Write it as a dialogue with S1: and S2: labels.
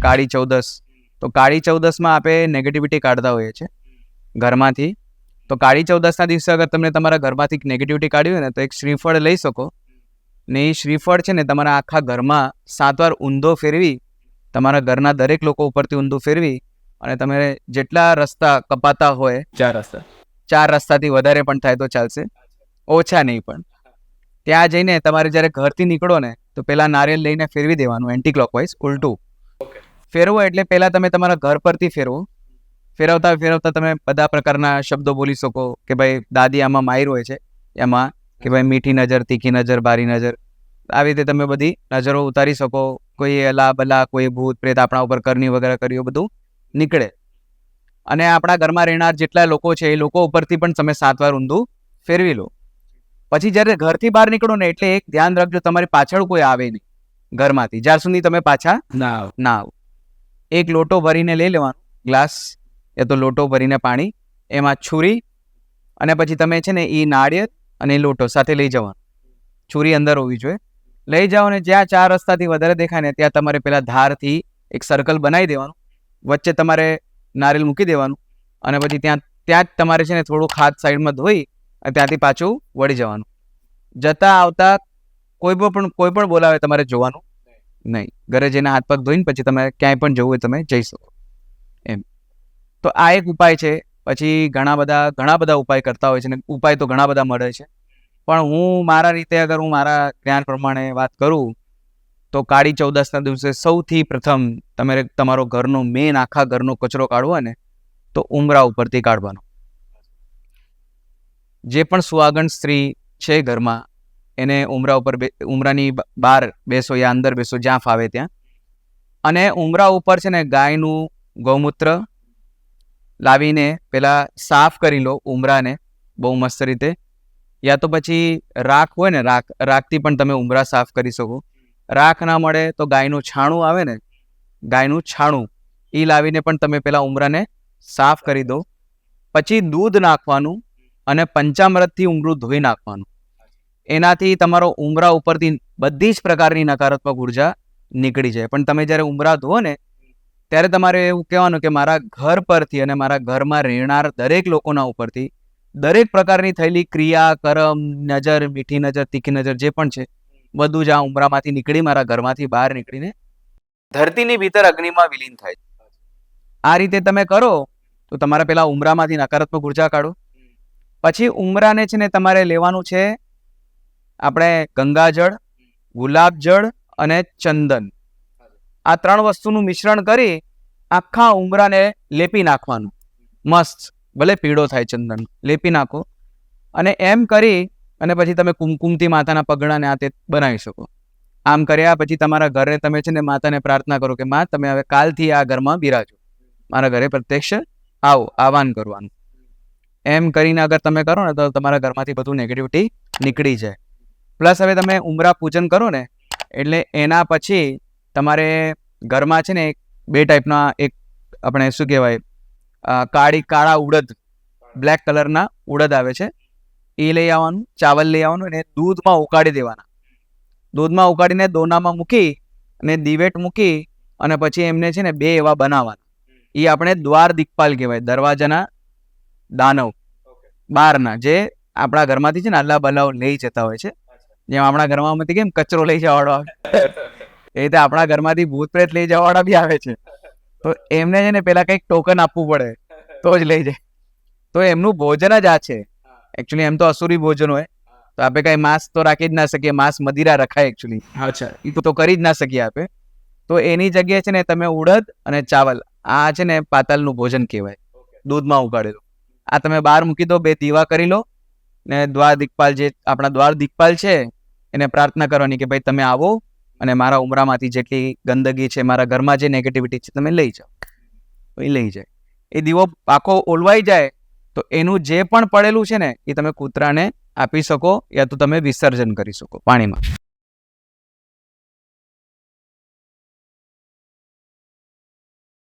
S1: કાળી ચૌદસ. તો કાળી ચૌદસમાં આપણે નેગેટિવિટી કાઢતા હોઈએ છીએ ઘરમાંથી. તો કાળી ચૌદસના દિવસે અગર તમને તમારા ઘરમાંથી નેગેટિવિટી કાઢવી હોય ને, તો એક શ્રીફળ લઈ શકો ને એ શ્રીફળ છે ને તમારા આખા ઘરમાં 7 વાર ઊંધો ફેરવી, તમારા ઘરના દરેક લોકો ઉપરથી ઊંધું ફેરવી, અને તમે જેટલા રસ્તા કપાતા હોય, 4 રસ્તાથી વધારે પણ થાય તો ચાલશે, ઓછા નહીં પણ, ત્યાં જઈને તમારે જ્યારે ઘરથી નીકળો ને તો પહેલાં નારિયેળ લઈને ફેરવી દેવાનું એન્ટી ક્લોકવાઇઝ, ઉલટું ફેરવો. એટલે પહેલાં તમે તમારા ઘર પરથી ફેરવો. ફેરવતા ફેરવતા તમે બધા પ્રકારના શબ્દો બોલી શકો કે ભાઈ દાદી આમાં માહિર હોય છે, એમાં કે ભાઈ મીઠી નજર, તીખી નજર, બારી નજર, આવી રીતે તમે બધી નજરો ઉતારી શકો. કોઈ અલા બલા, કોઈ ભૂત પ્રેત આપણા ઉપર કરની વગેરે કર્યું બધું નીકળે. અને આપણા ઘરમાં રહેનાર જેટલા લોકો છે એ લોકો ઉપરથી પણ તમે 7 વાર ઊંધું ફેરવી લો. પછી જ્યારે ઘરથી બહાર નીકળો ને એટલે એક ધ્યાન રાખજો, તમારી પાછળ કોઈ આવે નહીં ઘરમાંથી જ્યાર સુધી તમે પાછા ના આવો. એક લોટો ભરીને લઈ લેવાનો, ગ્લાસ એ તો લોટો ભરીને પાણી, એમાં છુરી, અને પછી તમે છે ને એ નાળિયેર અને લોટો સાથે લઈ જવાનું. છુરી અંદર હોવી જોઈએ. લઈ જાઓ ને જ્યાં 4 રસ્તાથી વધારે દેખાય ને ત્યાં તમારે પેલા ધારથી એક સર્કલ બનાવી દેવાનું, વચ્ચે તમારે નારિયેળ મૂકી દેવાનું, અને પછી ત્યાં જ તમારે છે ને થોડુંક હાથ સાઈડમાં ધોઈ અને ત્યાંથી પાછું વળી જવાનું. જતા આવતા કોઈ પણ બોલાવે તમારે જોવાનું નહીં. ઘરે જઈને હાથ પગ ધોઈને પછી તમે ક્યાંય પણ જવું હોય તમે જઈ શકો એમ. તો આ એક ઉપાય છે. પછી ઘણા બધા ઉપાય કરતા હોય છે ને ઉપાય તો ઘણા બધા મળે છે, પણ હું મારા રીતે અગર હું મારા જ્ઞાન પ્રમાણે વાત કરું તો કાળી ચૌદસના દિવસે સૌથી પ્રથમ તમારો ઘરનો મેન આખા ઘરનો કચરો કાઢવો ને તો ઉંબરા ઉપરથી કાઢવાનો. જે પણ સુહાગણ સ્ત્રી છે ઘરમાં એને ઉંબરાની બહાર બેસો યા અંદર બેસો, જ્યાં ફાવે ત્યાં. અને ઉંબરા ઉપર છે ને ગાયનું ગૌમૂત્ર લાવીને પેલા સાફ કરી લો ઉંબરાને બહુ મસ્ત રીતે. યા તો પછી રાખ હોય ને, રાખથી પણ તમે ઉંબરા સાફ કરી શકો. રાખ ના મળે તો ગાયનું છાણું આવે ને, ગાયનું છાણું એ લાવીને પણ તમે પેલા ઉંબરાને સાફ કરી દો. પછી દૂધ નાખવાનું અને પંચામૃતથી ઉંબરું ધોઈ નાખવાનું. એનાથી તમારો ઉંબરા ઉપરથી બધી જ પ્રકારની નકારાત્મક ઉર્જા નીકળી જાય. પણ તમે જ્યારે ઉંબરા ધોવો ને ત્યારે તમારે એવું કહેવાનું કે મારા ઘર પરથી અને મારા ઘરમાં રહેનાર દરેક લોકોના ઉપરથી દરેક પ્રકારની થયેલી ક્રિયા, કર્મ, નજર, મીઠી નજર, તીખી નજર જે પણ છે બધું જ આ ઉંબરામાંથી નીકળી મારા ઘરમાંથી બહાર નીકળીને ધરતીની ભીતર અગ્નિમાં વિલીન થાય. આ રીતે તમે કરો તો તમારા પેલા ઉંબરામાંથી નકારાત્મક ઉર્જા કાઢો. પછી ઉંબરાને છે ને તમારે લેવાનું છે આપણે ગંગાજળ, ગુલાબજળ અને ચંદન, આ 3 વસ્તુનું મિશ્રણ કરી આખા ઉંબરાને લેપી નાખવાનું. મસ્ત, ભલે પીળો થાય ચંદન, લેપી નાખો. અને એમ કરી અને પછી તમે કુમકુમથી માતાના પગડાને આ તે બનાવી શકો. આમ કર્યા પછી તમારા ઘરે તમે છે ને માતાને પ્રાર્થના કરો કે માં તમે હવે કાલથી આ ઘરમાં બિરાજો, મારા ઘરે પ્રત્યક્ષ આહવાન કરવાનું. એમ કરીને અગર તમે કરો ને તો તમારા ઘરમાંથી બધું નેગેટિવિટી નીકળી જાય. પ્લસ હવે તમે ઉંબરા પૂજન કરો ને એટલે એના પછી તમારે ઘરમાં છે ને 2 ટાઈપના, એક આપણે શું કહેવાય કાળા ઉડદ, બ્લેક કલરના ઉડદ આવે છે, એ લઈ આવવાનું. ચાવલ લઈ આવવાનું અને દૂધમાં ઉકાળી દેવાના. દૂધમાં ઉકાળીને દોનામાં મૂકી અને દિવેટ મૂકી અને પછી એમને છે ને 2 એવા બનાવવાના. એ આપણે દ્વાર દિક્પાલ કહેવાય, દરવાજાના દાનવ બહારના, જે આપણા ઘરમાંથી છે ને અલ્લા બલ્લાઓ લઈ જતા હોય છે. જેમ આપણા ઘરમાં કેમ કચરો લઈ જવાવાળો આવે એ રીતે આપણા ઘરમાંથી ભૂત પ્રેત લઈ જવાવાળા બી આવે છે. તો એમને છે ને પેલા કંઈક ટોકન આપવું પડે તો જ લઈ જાય. તો એમનું ભોજન જ આ છે. એકચ્યુઅલી એમ તો અસુરી ભોજન હોય, તો આપણે કઈ માંસ તો રાખી જ ના શકીએ, માંસ મદિરા રખાય એકચ્યુઅલી. અચ્છા, એ તો કરી જ ના શકીએ આપણે. તો એની જગ્યાએ છે ને તમે ઉડદ અને ચાવલ, આ છે ને પાતાલનું ભોજન કહેવાય, દૂધમાં ઉગાડેલું. આ તમે બહાર મૂકી દો, 2 દીવા કરી લો ને દ્વાર દિક્પાલ, જે આપણા દ્વાર દિક્પાલ છે એને પ્રાર્થના કરવાની કે ભાઈ તમે આવો અને મારા ઉંબરામાંથી જેટલી ગંદકી છે, મારા ઘરમાં જે નેગેટિવિટી છે તમે લઈ જાઓ. એ લઈ જાય. એ દીવો આખો ઓલવાઈ જાય તો એનું જે પણ પડેલું છે ને એ તમે કૂતરાને આપી શકો યા તો તમે વિસર્જન કરી શકો પાણીમાં.